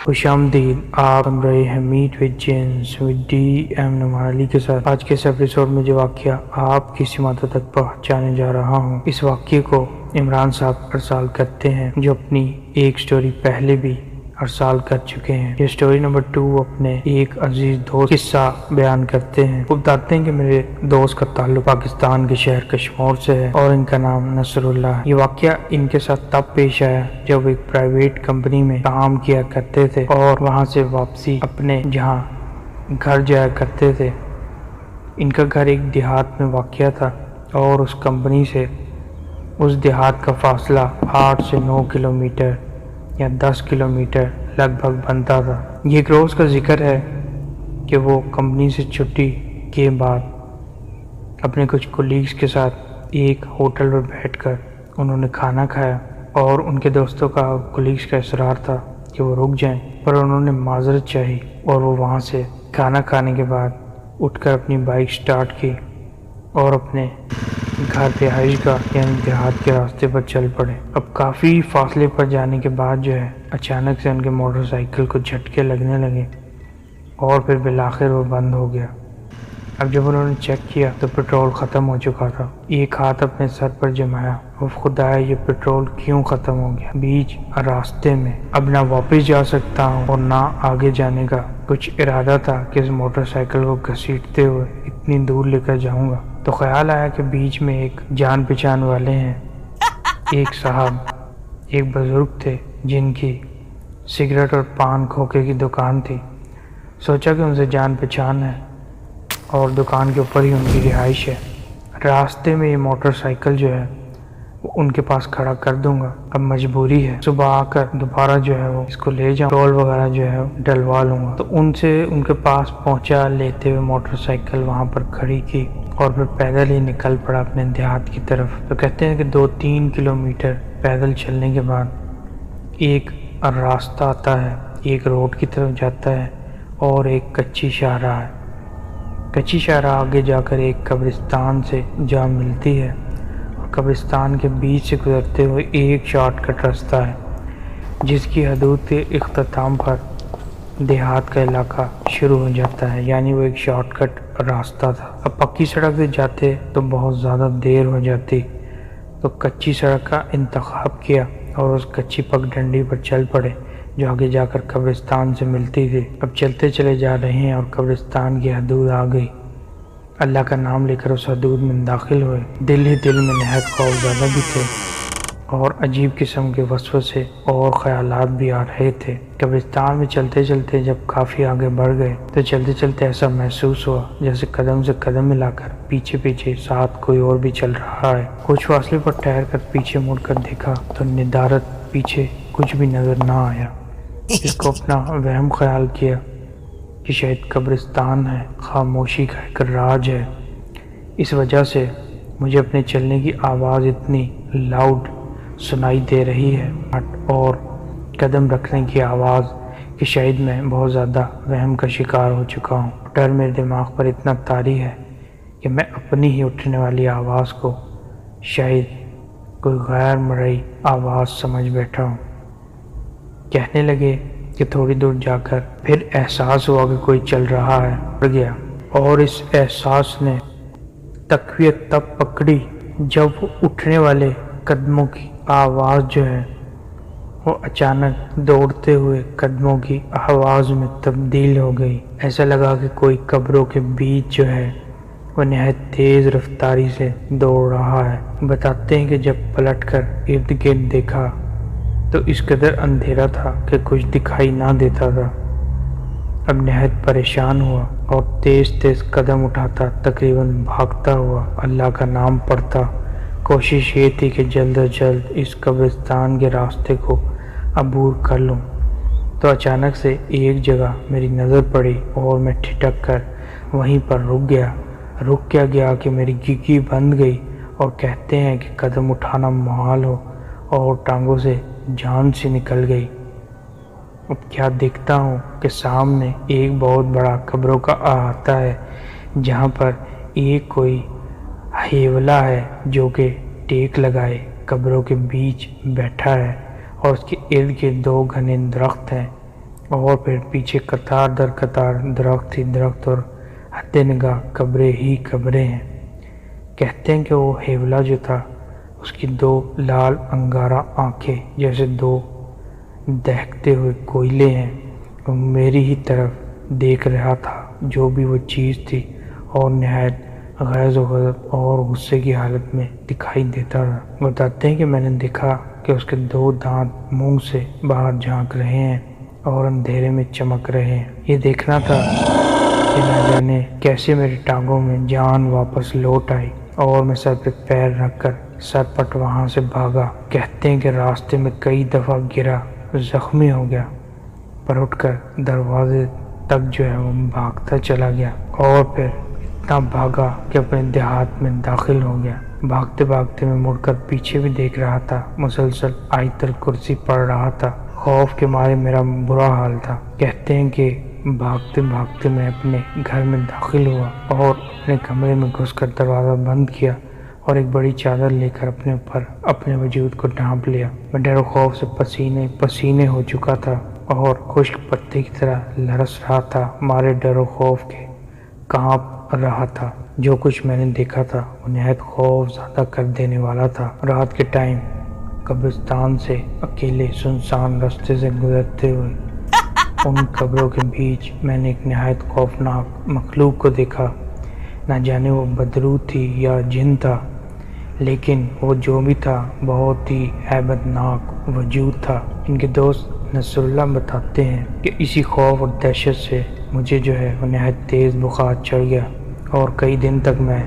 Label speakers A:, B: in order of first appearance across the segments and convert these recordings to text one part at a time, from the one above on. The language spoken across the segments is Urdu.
A: خوش آمدید، آپ سن رہے ہیں meet with jeans with DM Nauman Ali علی کے ساتھ۔ آج کے اس ایپیسوڈ میں جو واقعہ آپ کی سماعتوں تک پہنچانے جا رہا ہوں، اس واقعے کو عمران صاحب ارسال کرتے ہیں، جو اپنی ایک سٹوری پہلے بھی ارسال کر چکے ہیں۔ یہ سٹوری نمبر 2 اپنے ایک عزیز دوست قصہ بیان کرتے ہیں۔ وہ بتاتے ہیں کہ میرے دوست کا تعلق پاکستان کے شہر کشمور سے ہے اور ان کا نام نصر اللہ ہے۔ یہ واقعہ ان کے ساتھ تب پیش آیا جب ایک پرائیویٹ کمپنی میں کام کیا کرتے تھے اور وہاں سے واپسی اپنے جہاں گھر جایا کرتے تھے۔ ان کا گھر ایک دیہات میں واقع تھا اور اس کمپنی سے اس دیہات کا فاصلہ 8 سے 9 کلومیٹر یا 10 کلومیٹر لگ بھگ بنتا تھا۔ یہ ایک روز کا ذکر ہے کہ وہ کمپنی سے چھٹی کے بعد اپنے کچھ کولیگز کے ساتھ ایک ہوٹل پر بیٹھ کر انہوں نے کھانا کھایا اور ان کے دوستوں کا اور کولیگز کا اصرار تھا کہ وہ رک جائیں، پر انہوں نے معذرت چاہی اور وہ وہاں سے کھانا کھانے کے بعد اٹھ کر اپنی بائک سٹارٹ کی اور اپنے گھر رہائش گاہ یعنی دیہات کے راستے پر چل پڑے۔ اب کافی فاصلے پر جانے کے بعد اچانک سے ان کے موٹر سائیکل کو جھٹکے لگنے لگے اور پھر بالآخر وہ بند ہو گیا۔ اب جب انہوں نے چیک کیا تو پیٹرول ختم ہو چکا تھا۔ ایک ہاتھ اپنے سر پر جمایا، وہ خدایا یہ پیٹرول کیوں ختم ہو گیا بیچ راستے میں؟ اب نہ واپس جا سکتا ہوں اور نہ آگے جانے کا کچھ ارادہ تھا کہ اس موٹر سائیکل کو گھسیٹتے ہوئے اتنی دور لے کر جاؤں گا۔ تو خیال آیا کہ بیچ میں ایک جان پہچان والے ہیں، ایک صاحب، ایک بزرگ تھے جن کی سگریٹ اور پان کھوکے کی دکان تھی۔ سوچا کہ ان سے جان پہچان ہے اور دکان کے اوپر ہی ان کی رہائش ہے، راستے میں یہ موٹر سائیکل وہ ان کے پاس کھڑا کر دوں گا۔ اب مجبوری ہے، صبح آ کر دوبارہ وہ اس کو لے جاؤں، ٹول وغیرہ ڈلوا لوں گا۔ تو ان کے پاس پہنچا، لیتے ہوئے موٹر سائیکل وہاں پر کھڑی کی اور پھر پیدل ہی نکل پڑا اپنے دیہات کی طرف۔ تو کہتے ہیں کہ 2-3 کلومیٹر پیدل چلنے کے بعد ایک راستہ آتا ہے، ایک روڈ کی طرف جاتا ہے اور ایک کچی شاہراہ ہے۔ کچی شاہراہ آگے جا کر ایک قبرستان سے جا ملتی ہے اور قبرستان کے بیچ سے گزرتے ہوئے ایک شارٹ کٹ راستہ ہے جس کی حدود کے اختتام پر دیہات کا علاقہ شروع ہو جاتا ہے، یعنی وہ ایک شارٹ کٹ راستہ تھا۔ اب پکی سڑک سے جاتے تو بہت زیادہ دیر ہو جاتی، تو کچی سڑک کا انتخاب کیا اور اس کچی پگ ڈنڈی پر چل پڑے جو آگے جا کر قبرستان سے ملتی تھی۔ اب چلتے چلے جا رہے ہیں اور قبرستان کی حدود آ گئی۔ اللہ کا نام لے کر اس حدود میں داخل ہوئے۔ دل ہی دل میں نہایت خوف زدہ بھی تھے اور عجیب قسم کے وسوسے اور خیالات بھی آ رہے تھے۔ قبرستان میں چلتے چلتے جب کافی آگے بڑھ گئے تو چلتے چلتے ایسا محسوس ہوا جیسے قدم سے قدم ملا کر پیچھے پیچھے ساتھ کوئی اور بھی چل رہا ہے۔ کچھ فاصلے پر ٹھہر کر پیچھے مڑ کر دیکھا تو ندارت پیچھے کچھ بھی نظر نہ آیا۔ اس کو اپنا وہم خیال کیا کہ شاید قبرستان ہے، خاموشی کا ایک راج ہے۔ اس وجہ سے مجھے اپنے چلنے کی آواز اتنی لاؤڈ سنائی دے رہی ہے اور قدم رکھنے کی آواز کہ شاید میں بہت زیادہ وہم کا شکار ہو چکا ہوں۔ ڈر میرے دماغ پر اتنا طاری ہے کہ میں اپنی ہی اٹھنے والی آواز کو شاید کوئی غیر مرئی آواز سمجھ بیٹھا ہوں۔ کہنے لگے کہ تھوڑی دور جا کر پھر احساس ہوا کہ کوئی چل رہا ہے، پڑ گیا، اور اس احساس نے تقویت تب پکڑی جب وہ اٹھنے والے قدموں کی آواز وہ اچانک دوڑتے ہوئے قدموں کی آواز میں تبدیل ہو گئی۔ ایسا لگا کہ کوئی قبروں کے بیچ وہ نہایت تیز رفتاری سے دوڑ رہا ہے۔ بتاتے ہیں کہ جب پلٹ کر ارد گرد دیکھا تو اس قدر اندھیرا تھا کہ کچھ دکھائی نہ دیتا تھا۔ اب نہایت پریشان ہوا اور تیز تیز قدم اٹھاتا، تقریباً بھاگتا ہوا اللہ کا نام پڑھتا۔ کوشش یہ تھی کہ جلد از جلد اس قبرستان کے راستے کو عبور کر لوں۔ تو اچانک سے ایک جگہ میری نظر پڑی اور میں ٹھٹک کر وہیں پر رک گیا۔ رک کیا گیا کہ میری گیگی بند گئی اور کہتے ہیں کہ قدم اٹھانا محال ہو اور ٹانگوں سے جان سی نکل گئی۔ اب کیا دیکھتا ہوں کہ سامنے ایک بہت بڑا قبروں کا احاطہ ہے جہاں پر ایک کوئی ہیولا ہے جو کہ ٹیک لگائے قبروں کے بیچ بیٹھا ہے اور اس کے ارد گرد 2 گھنے درخت ہیں اور پھر پیچھے قطار در قطار درخت ہی درخت اور حد نگاہ قبریں ہی قبریں ہیں۔ کہتے ہیں کہ وہ ہیولا جو تھا اس کی دو لال انگارہ آنکھیں جیسے دو دہکتے ہوئے کوئلے ہیں، وہ میری ہی طرف دیکھ رہا تھا جو بھی وہ چیز تھی، اور نہایت غیظ و غضب اور غصے کی حالت میں دکھائی دیتا تھا۔ بتاتے ہیں کہ میں نے دیکھا کہ اس کے دو دانت منہ سے باہر جھانک رہے ہیں اور اندھیرے میں چمک رہے ہیں۔ یہ دیکھنا تھا کہ نہ جانے کیسے میری ٹانگوں میں جان واپس لوٹ آئی اور میں سر پہ پیر رکھ کر سرپٹ وہاں سے بھاگا۔ کہتے ہیں کہ راستے میں کئی دفعہ گرا، زخمی ہو گیا، پر اٹھ کر دروازے تک جو ہے وہ بھاگتا چلا گیا، اور پھر اتنا بھاگا کہ اپنے دیہات میں داخل ہو گیا۔ بھاگتے بھاگتے میں مڑ کر پیچھے بھی دیکھ رہا تھا، مسلسل آیت الکرسی پڑھ رہا تھا، خوف کے مارے میرا برا حال تھا۔ کہتے ہیں کہ بھاگتے بھاگتے میں اپنے گھر میں داخل ہوا اور اپنے کمرے میں گھس کر دروازہ بند کیا اور ایک بڑی چادر لے کر اپنے اوپر اپنے وجود کو ڈھانپ لیا۔ میں ڈر و خوف سے پسینے پسینے ہو چکا تھا اور خشک پتے کی طرح لرز رہا تھا، مارے ڈر و خوف کے کانپ رہا تھا۔ جو کچھ میں نے دیکھا تھا وہ نہایت خوف زدہ کر دینے والا تھا۔ رات کے ٹائم قبرستان سے اکیلے سنسان راستے سے گزرتے ہوئے ان قبروں کے بیچ میں نے ایک نہایت خوفناک مخلوق کو دیکھا۔ نہ جانے وہ بدرو تھی یا جن تھا، لیکن وہ جو بھی تھا بہت ہی ہیبت ناک وجود تھا۔ ان کے دوست نصر اللہ بتاتے ہیں کہ اسی خوف اور دہشت سے مجھے جو ہے وہ نہایت تیز بخار چڑھ گیا اور کئی دن تک میں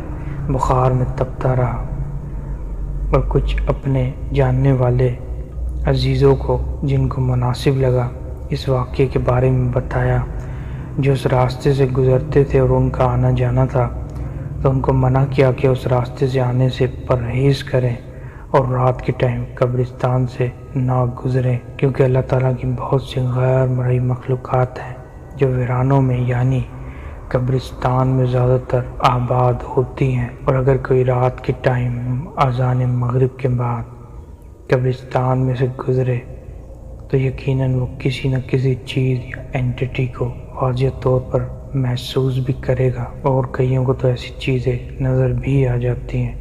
A: بخار میں تپتا رہا، اور کچھ اپنے جاننے والے عزیزوں کو جن کو مناسب لگا اس واقعے کے بارے میں بتایا، جو اس راستے سے گزرتے تھے اور ان کا آنا جانا تھا، تو ان کو منع کیا کہ اس راستے سے آنے سے پرہیز کریں اور رات کے ٹائم قبرستان سے نہ گزریں، کیونکہ اللہ تعالیٰ کی بہت سی غیر مرئی مخلوقات ہیں جو ویرانوں میں یعنی قبرستان میں زیادہ تر آباد ہوتی ہیں، اور اگر کوئی رات کے ٹائم اذان مغرب کے بعد قبرستان میں سے گزرے تو یقیناً وہ کسی نہ کسی چیز یا اینٹی کو واضح طور پر محسوس بھی کرے گا، اور کئیوں کو تو ایسی چیزیں نظر بھی آ جاتی ہیں،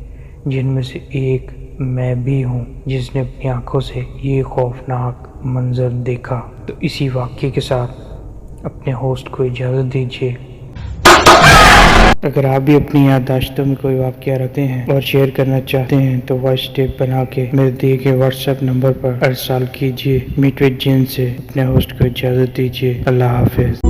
A: جن میں سے ایک میں بھی ہوں جس نے اپنی آنکھوں سے یہ خوفناک منظر دیکھا۔ تو اسی واقعے کے ساتھ اپنے ہوسٹ کو اجازت دیجیے۔ اگر آپ بھی اپنی یادداشتوں میں کوئی واقعہ رکھتے ہیں اور شیئر کرنا چاہتے ہیں تو وائس ٹیپ بنا کے میرے دیے گئے واٹس ایپ نمبر پر ارسال کیجیے۔ میٹ وتھ جین سے اپنے ہوسٹ کو اجازت دیجیے۔ اللہ حافظ۔